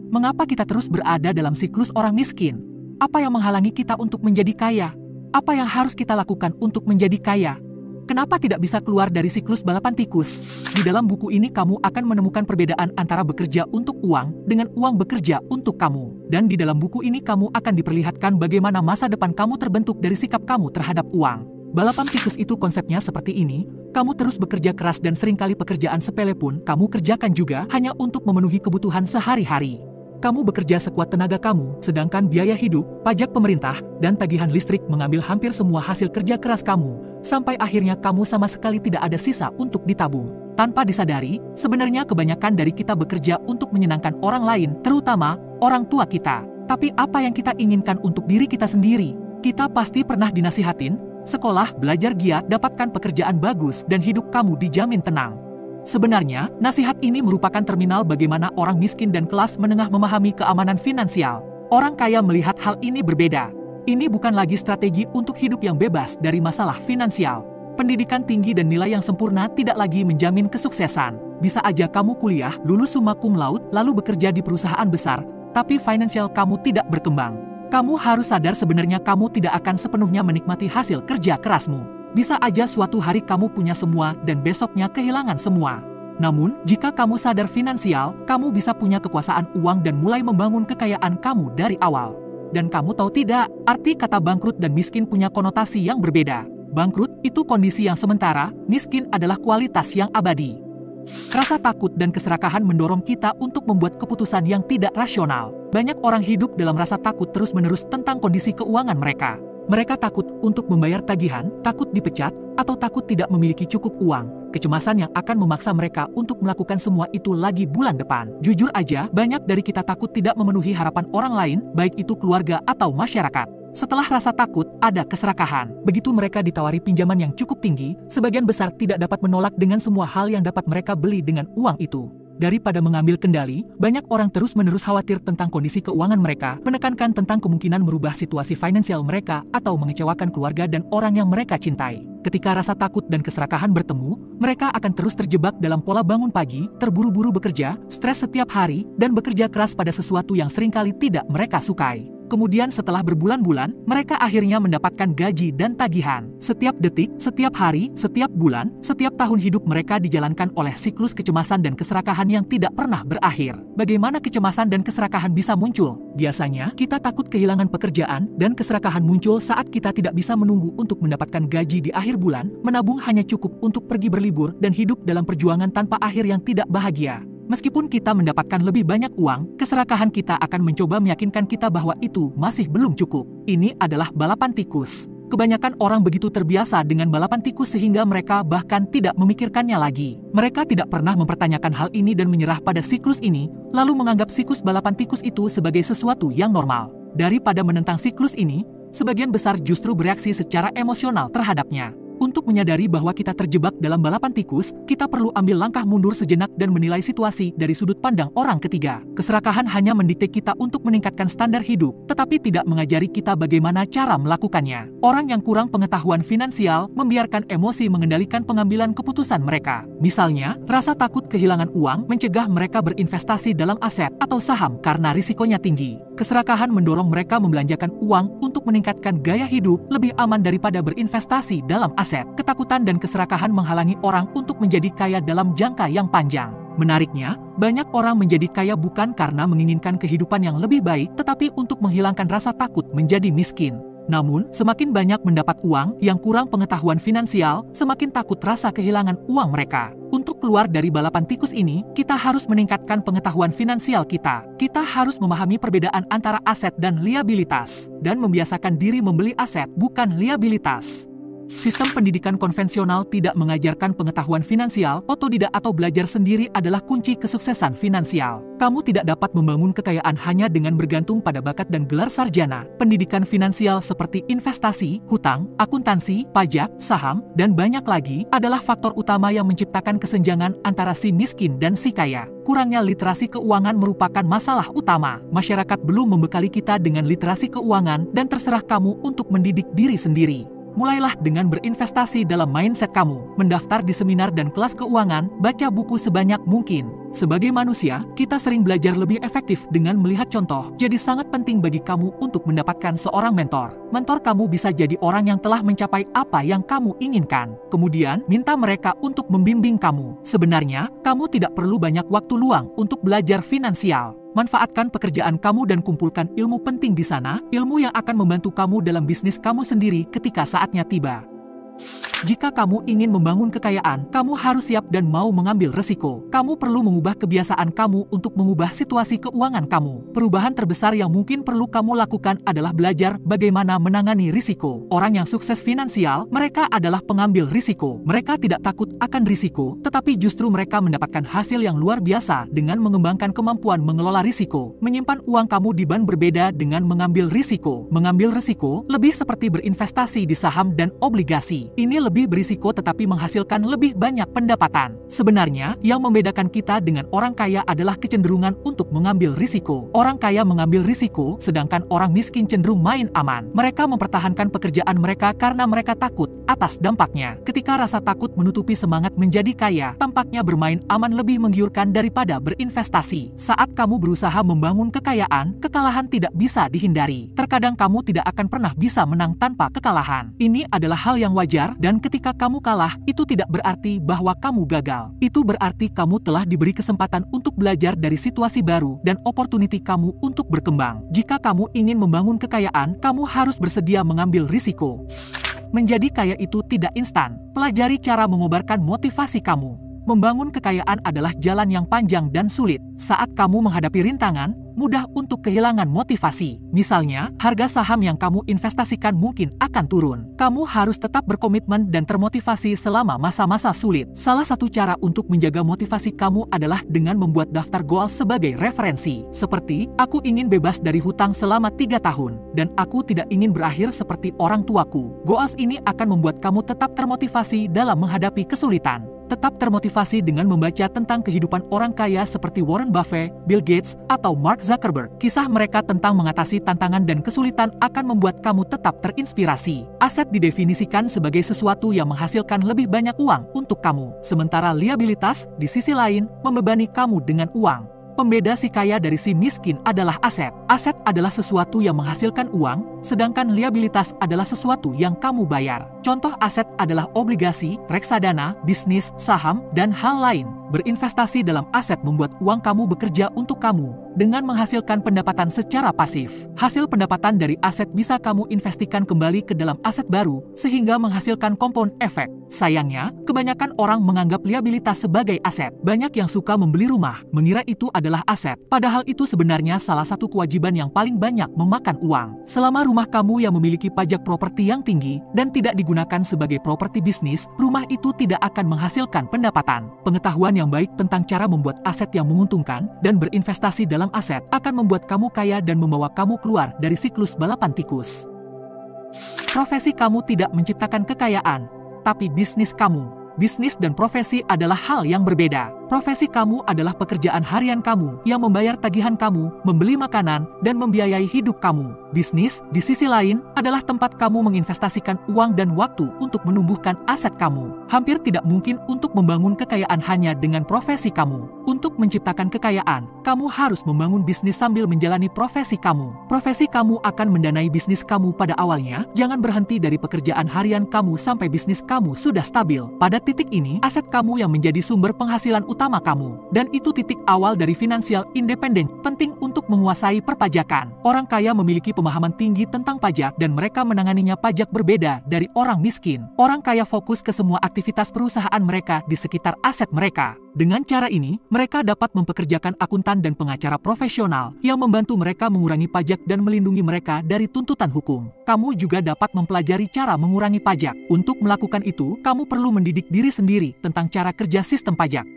Mengapa kita terus berada dalam siklus orang miskin? Apa yang menghalangi kita untuk menjadi kaya? Apa yang harus kita lakukan untuk menjadi kaya? Kenapa tidak bisa keluar dari siklus balapan tikus? Di dalam buku ini kamu akan menemukan perbedaan antara bekerja untuk uang dengan uang bekerja untuk kamu. Dan di dalam buku ini kamu akan diperlihatkan bagaimana masa depan kamu terbentuk dari sikap kamu terhadap uang. Balapan tikus itu konsepnya seperti ini, kamu terus bekerja keras dan seringkali pekerjaan sepele pun kamu kerjakan juga hanya untuk memenuhi kebutuhan sehari-hari. Kamu bekerja sekuat tenaga kamu, sedangkan biaya hidup, pajak pemerintah, dan tagihan listrik mengambil hampir semua hasil kerja keras kamu, sampai akhirnya kamu sama sekali tidak ada sisa untuk ditabung. Tanpa disadari, sebenarnya kebanyakan dari kita bekerja untuk menyenangkan orang lain, terutama orang tua kita. Tapi apa yang kita inginkan untuk diri kita sendiri? Kita pasti pernah dinasihatin, sekolah, belajar giat, dapatkan pekerjaan bagus, dan hidup kamu dijamin tenang. Sebenarnya, nasihat ini merupakan terminal bagaimana orang miskin dan kelas menengah memahami keamanan finansial. Orang kaya melihat hal ini berbeda. Ini bukan lagi strategi untuk hidup yang bebas dari masalah finansial. Pendidikan tinggi dan nilai yang sempurna tidak lagi menjamin kesuksesan. Bisa aja kamu kuliah, lulus summa cum laude, lalu bekerja di perusahaan besar, tapi finansial kamu tidak berkembang. Kamu harus sadar sebenarnya kamu tidak akan sepenuhnya menikmati hasil kerja kerasmu. Bisa aja suatu hari kamu punya semua dan besoknya kehilangan semua. Namun, jika kamu sadar finansial, kamu bisa punya kekuasaan uang dan mulai membangun kekayaan kamu dari awal. Dan kamu tahu tidak, arti kata bangkrut dan miskin punya konotasi yang berbeda. Bangkrut itu kondisi yang sementara, miskin adalah kualitas yang abadi. Rasa takut dan keserakahan mendorong kita untuk membuat keputusan yang tidak rasional. Banyak orang hidup dalam rasa takut terus-menerus tentang kondisi keuangan mereka. Mereka takut untuk membayar tagihan, takut dipecat, atau takut tidak memiliki cukup uang. Kecemasan yang akan memaksa mereka untuk melakukan semua itu lagi bulan depan. Jujur aja, banyak dari kita takut tidak memenuhi harapan orang lain, baik itu keluarga atau masyarakat. Setelah rasa takut, ada keserakahan. Begitu mereka ditawari pinjaman yang cukup tinggi, sebagian besar tidak dapat menolak dengan semua hal yang dapat mereka beli dengan uang itu. Daripada mengambil kendali, banyak orang terus-menerus khawatir tentang kondisi keuangan mereka, menekankan tentang kemungkinan merubah situasi finansial mereka, atau mengecewakan keluarga dan orang yang mereka cintai. Ketika rasa takut dan keserakahan bertemu, mereka akan terus terjebak dalam pola bangun pagi, terburu-buru bekerja, stres setiap hari, dan bekerja keras pada sesuatu yang seringkali tidak mereka sukai. Kemudian setelah berbulan-bulan, mereka akhirnya mendapatkan gaji dan tagihan. Setiap detik, setiap hari, setiap bulan, setiap tahun hidup mereka dijalankan oleh siklus kecemasan dan keserakahan yang tidak pernah berakhir. Bagaimana kecemasan dan keserakahan bisa muncul? Biasanya, kita takut kehilangan pekerjaan dan keserakahan muncul saat kita tidak bisa menunggu untuk mendapatkan gaji di akhir bulan, menabung hanya cukup untuk pergi berlibur dan hidup dalam perjuangan tanpa akhir yang tidak bahagia. Meskipun kita mendapatkan lebih banyak uang, keserakahan kita akan mencoba meyakinkan kita bahwa itu masih belum cukup. Ini adalah balapan tikus. Kebanyakan orang begitu terbiasa dengan balapan tikus sehingga mereka bahkan tidak memikirkannya lagi. Mereka tidak pernah mempertanyakan hal ini dan menyerah pada siklus ini, lalu menganggap siklus balapan tikus itu sebagai sesuatu yang normal. Daripada menentang siklus ini, sebagian besar justru bereaksi secara emosional terhadapnya. Untuk menyadari bahwa kita terjebak dalam balapan tikus, kita perlu ambil langkah mundur sejenak dan menilai situasi dari sudut pandang orang ketiga. Keserakahan hanya mendikte kita untuk meningkatkan standar hidup, tetapi tidak mengajari kita bagaimana cara melakukannya. Orang yang kurang pengetahuan finansial membiarkan emosi mengendalikan pengambilan keputusan mereka. Misalnya, rasa takut kehilangan uang mencegah mereka berinvestasi dalam aset atau saham karena risikonya tinggi. Keserakahan mendorong mereka membelanjakan uang untuk meningkatkan gaya hidup lebih aman daripada berinvestasi dalam aset. Ketakutan dan keserakahan menghalangi orang untuk menjadi kaya dalam jangka yang panjang. Menariknya, banyak orang menjadi kaya bukan karena menginginkan kehidupan yang lebih baik, tetapi untuk menghilangkan rasa takut menjadi miskin. Namun, semakin banyak mendapat uang yang kurang pengetahuan finansial, semakin takut rasa kehilangan uang mereka. Untuk keluar dari balapan tikus ini, kita harus meningkatkan pengetahuan finansial kita. Kita harus memahami perbedaan antara aset dan liabilitas, dan membiasakan diri membeli aset, bukan liabilitas. Sistem pendidikan konvensional tidak mengajarkan pengetahuan finansial, otodidak atau belajar sendiri adalah kunci kesuksesan finansial. Kamu tidak dapat membangun kekayaan hanya dengan bergantung pada bakat dan gelar sarjana. Pendidikan finansial seperti investasi, hutang, akuntansi, pajak, saham, dan banyak lagi adalah faktor utama yang menciptakan kesenjangan antara si miskin dan si kaya. Kurangnya literasi keuangan merupakan masalah utama. Masyarakat belum membekali kita dengan literasi keuangan dan terserah kamu untuk mendidik diri sendiri. Mulailah dengan berinvestasi dalam mindset kamu, mendaftar di seminar dan kelas keuangan, baca buku sebanyak mungkin. Sebagai manusia, kita sering belajar lebih efektif dengan melihat contoh. Jadi sangat penting bagi kamu untuk mendapatkan seorang mentor. Mentor kamu bisa jadi orang yang telah mencapai apa yang kamu inginkan. Kemudian, minta mereka untuk membimbing kamu. Sebenarnya, kamu tidak perlu banyak waktu luang untuk belajar finansial. Manfaatkan pekerjaan kamu dan kumpulkan ilmu penting di sana, ilmu yang akan membantu kamu dalam bisnis kamu sendiri ketika saatnya tiba. Jika kamu ingin membangun kekayaan, kamu harus siap dan mau mengambil resiko. Kamu perlu mengubah kebiasaan kamu untuk mengubah situasi keuangan kamu. Perubahan terbesar yang mungkin perlu kamu lakukan adalah belajar bagaimana menangani risiko. Orang yang sukses finansial, mereka adalah pengambil risiko. Mereka tidak takut akan risiko, tetapi justru mereka mendapatkan hasil yang luar biasa dengan mengembangkan kemampuan mengelola risiko. Menyimpan uang kamu di bank berbeda dengan mengambil risiko. Mengambil risiko lebih seperti berinvestasi di saham dan obligasi. Ini lebih berisiko tetapi menghasilkan lebih banyak pendapatan. Sebenarnya, yang membedakan kita dengan orang kaya adalah kecenderungan untuk mengambil risiko. Orang kaya mengambil risiko, sedangkan orang miskin cenderung main aman. Mereka mempertahankan pekerjaan mereka karena mereka takut atas dampaknya. Ketika rasa takut menutupi semangat menjadi kaya, tampaknya bermain aman lebih menggiurkan daripada berinvestasi. Saat kamu berusaha membangun kekayaan, kekalahan tidak bisa dihindari. Terkadang kamu tidak akan pernah bisa menang tanpa kekalahan. Ini adalah hal yang wajar, dan ketika kamu kalah, itu tidak berarti bahwa kamu gagal. Itu berarti kamu telah diberi kesempatan untuk belajar dari situasi baru dan opportunity kamu untuk berkembang. Jika kamu ingin membangun kekayaan, kamu harus bersedia mengambil risiko. Menjadi kaya itu tidak instan. Pelajari cara mengobarkan motivasi kamu. Membangun kekayaan adalah jalan yang panjang dan sulit. Saat kamu menghadapi rintangan, mudah untuk kehilangan motivasi. Misalnya, harga saham yang kamu investasikan mungkin akan turun. Kamu harus tetap berkomitmen dan termotivasi selama masa-masa sulit. Salah satu cara untuk menjaga motivasi kamu adalah dengan membuat daftar goals sebagai referensi. Seperti, aku ingin bebas dari hutang selama 3 tahun, dan aku tidak ingin berakhir seperti orang tuaku. Goals ini akan membuat kamu tetap termotivasi dalam menghadapi kesulitan. Tetap termotivasi dengan membaca tentang kehidupan orang kaya seperti Warren Buffett, Bill Gates, atau Mark Zuckerberg. Kisah mereka tentang mengatasi tantangan dan kesulitan akan membuat kamu tetap terinspirasi. Aset didefinisikan sebagai sesuatu yang menghasilkan lebih banyak uang untuk kamu, sementara liabilitas, di sisi lain, membebani kamu dengan uang. Pembeda si kaya dari si miskin adalah aset. Aset adalah sesuatu yang menghasilkan uang, sedangkan liabilitas adalah sesuatu yang kamu bayar. Contoh aset adalah obligasi, reksadana, bisnis, saham, dan hal lain. Berinvestasi dalam aset membuat uang kamu bekerja untuk kamu dengan menghasilkan pendapatan secara pasif. Hasil pendapatan dari aset bisa kamu investasikan kembali ke dalam aset baru sehingga menghasilkan compound efek. Sayangnya, kebanyakan orang menganggap liabilitas sebagai aset. Banyak yang suka membeli rumah, mengira itu adalah aset. Padahal itu sebenarnya salah satu kewajiban yang paling banyak memakan uang. Selama rumah kamu yang memiliki pajak properti yang tinggi dan tidak digunakan sebagai properti bisnis, rumah itu tidak akan menghasilkan pendapatan. Pengetahuan yang baik tentang cara membuat aset yang menguntungkan dan berinvestasi dalam aset akan membuat kamu kaya dan membawa kamu keluar dari siklus balapan tikus. Profesi kamu tidak menciptakan kekayaan, tapi bisnis kamu. Bisnis dan profesi adalah hal yang berbeda. Profesi kamu adalah pekerjaan harian kamu yang membayar tagihan kamu, membeli makanan, dan membiayai hidup kamu. Bisnis, di sisi lain, adalah tempat kamu menginvestasikan uang dan waktu untuk menumbuhkan aset kamu. Hampir tidak mungkin untuk membangun kekayaan hanya dengan profesi kamu. Untuk menciptakan kekayaan, kamu harus membangun bisnis sambil menjalani profesi kamu. Profesi kamu akan mendanai bisnis kamu pada awalnya. Jangan berhenti dari pekerjaan harian kamu sampai bisnis kamu sudah stabil. Pada titik ini, aset kamu yang menjadi sumber penghasilan utama kamu. Dan itu titik awal dari financial independence. Penting untuk menguasai perpajakan. Orang kaya memiliki pemahaman tinggi tentang pajak dan mereka menanganinya pajak berbeda dari orang miskin. Orang kaya fokus ke semua aktivitas perusahaan mereka di sekitar aset mereka. Dengan cara ini, mereka dapat mempekerjakan akuntan dan pengacara profesional yang membantu mereka mengurangi pajak dan melindungi mereka dari tuntutan hukum. Kamu juga dapat mempelajari cara mengurangi pajak. Untuk melakukan itu, kamu perlu mendidik diri sendiri tentang cara kerja sistem pajak.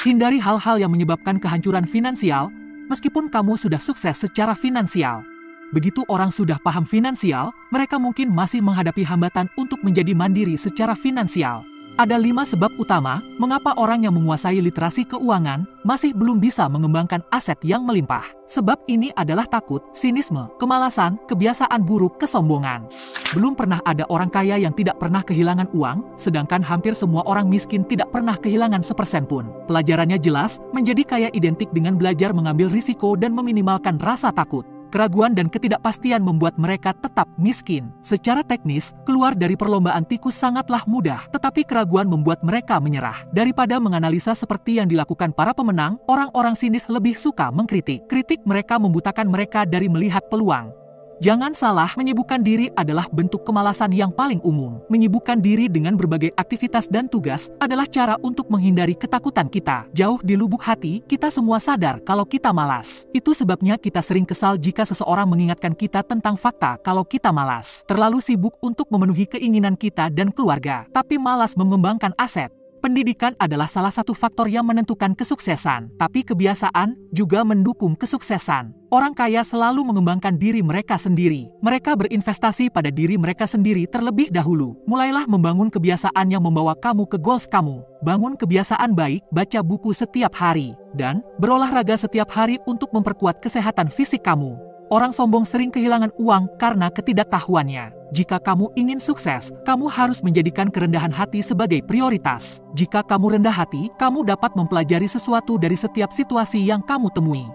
Hindari hal-hal yang menyebabkan kehancuran finansial, meskipun kamu sudah sukses secara finansial. Begitu orang sudah paham finansial, mereka mungkin masih menghadapi hambatan untuk menjadi mandiri secara finansial. Ada 5 sebab utama mengapa orang yang menguasai literasi keuangan masih belum bisa mengembangkan aset yang melimpah. Sebab ini adalah takut, sinisme, kemalasan, kebiasaan buruk, kesombongan. Belum pernah ada orang kaya yang tidak pernah kehilangan uang, sedangkan hampir semua orang miskin tidak pernah kehilangan sepersen pun. Pelajarannya jelas, menjadi kaya identik dengan belajar mengambil risiko dan meminimalkan rasa takut. Keraguan dan ketidakpastian membuat mereka tetap miskin. Secara teknis, keluar dari perlombaan tikus sangatlah mudah, tetapi keraguan membuat mereka menyerah. Daripada menganalisa seperti yang dilakukan para pemenang, orang-orang sinis lebih suka mengkritik. Kritik mereka membutakan mereka dari melihat peluang. Jangan salah, menyibukkan diri adalah bentuk kemalasan yang paling umum. Menyibukkan diri dengan berbagai aktivitas dan tugas adalah cara untuk menghindari ketakutan kita. Jauh di lubuk hati, kita semua sadar kalau kita malas. Itu sebabnya kita sering kesal jika seseorang mengingatkan kita tentang fakta kalau kita malas. Terlalu sibuk untuk memenuhi keinginan kita dan keluarga, tapi malas mengembangkan aset. Pendidikan adalah salah satu faktor yang menentukan kesuksesan, tapi kebiasaan juga mendukung kesuksesan. Orang kaya selalu mengembangkan diri mereka sendiri. Mereka berinvestasi pada diri mereka sendiri terlebih dahulu. Mulailah membangun kebiasaan yang membawa kamu ke goals kamu. Bangun kebiasaan baik, baca buku setiap hari, dan berolahraga setiap hari untuk memperkuat kesehatan fisik kamu. Orang sombong sering kehilangan uang karena ketidaktahuannya. Jika kamu ingin sukses, kamu harus menjadikan kerendahan hati sebagai prioritas. Jika kamu rendah hati, kamu dapat mempelajari sesuatu dari setiap situasi yang kamu temui.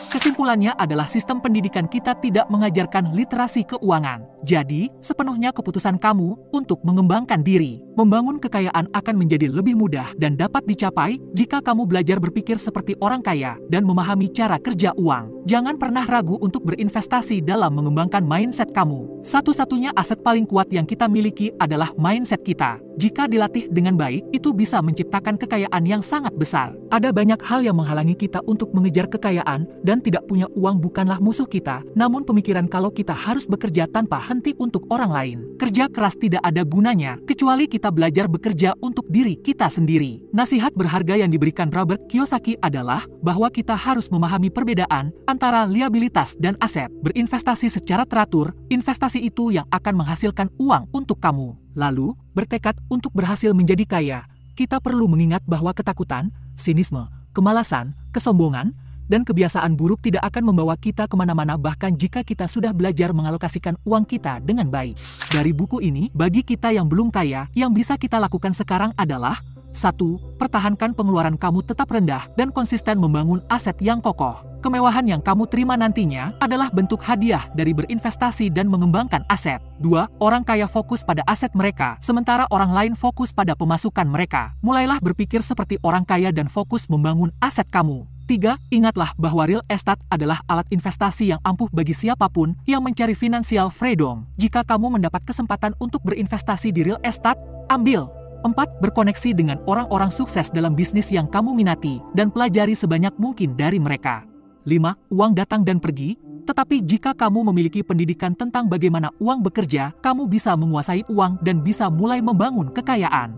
Kesimpulannya adalah sistem pendidikan kita tidak mengajarkan literasi keuangan. Jadi, sepenuhnya keputusan kamu untuk mengembangkan diri. Membangun kekayaan akan menjadi lebih mudah dan dapat dicapai jika kamu belajar berpikir seperti orang kaya dan memahami cara kerja uang. Jangan pernah ragu untuk berinvestasi dalam mengembangkan mindset kamu. Satu-satunya aset paling kuat yang kita miliki adalah mindset kita. Jika dilatih dengan baik, itu bisa menciptakan kekayaan yang sangat besar. Ada banyak hal yang menghalangi kita untuk mengejar kekayaan, dan tidak punya uang bukanlah musuh kita, namun pemikiran kalau kita harus bekerja tanpa henti untuk orang lain. Kerja keras tidak ada gunanya, kecuali kita belajar bekerja untuk diri kita sendiri. Nasihat berharga yang diberikan Robert Kiyosaki adalah bahwa kita harus memahami perbedaan antara liabilitas dan aset. Berinvestasi secara teratur, investasi itu yang akan menghasilkan uang untuk kamu. Lalu, bertekad untuk berhasil menjadi kaya. Kita perlu mengingat bahwa ketakutan, sinisme, kemalasan, kesombongan, dan kebiasaan buruk tidak akan membawa kita kemana-mana bahkan jika kita sudah belajar mengalokasikan uang kita dengan baik. Dari buku ini, bagi kita yang belum kaya, yang bisa kita lakukan sekarang adalah 1. Pertahankan pengeluaran kamu tetap rendah dan konsisten membangun aset yang kokoh. Kemewahan yang kamu terima nantinya adalah bentuk hadiah dari berinvestasi dan mengembangkan aset. 2. Orang kaya fokus pada aset mereka, sementara orang lain fokus pada pemasukan mereka. Mulailah berpikir seperti orang kaya dan fokus membangun aset kamu. 3. Ingatlah bahwa real estate adalah alat investasi yang ampuh bagi siapapun yang mencari financial freedom. Jika kamu mendapat kesempatan untuk berinvestasi di real estate, ambil. 4. Berkoneksi dengan orang-orang sukses dalam bisnis yang kamu minati dan pelajari sebanyak mungkin dari mereka. 5. Uang datang dan pergi, tetapi jika kamu memiliki pendidikan tentang bagaimana uang bekerja, kamu bisa menguasai uang dan bisa mulai membangun kekayaan.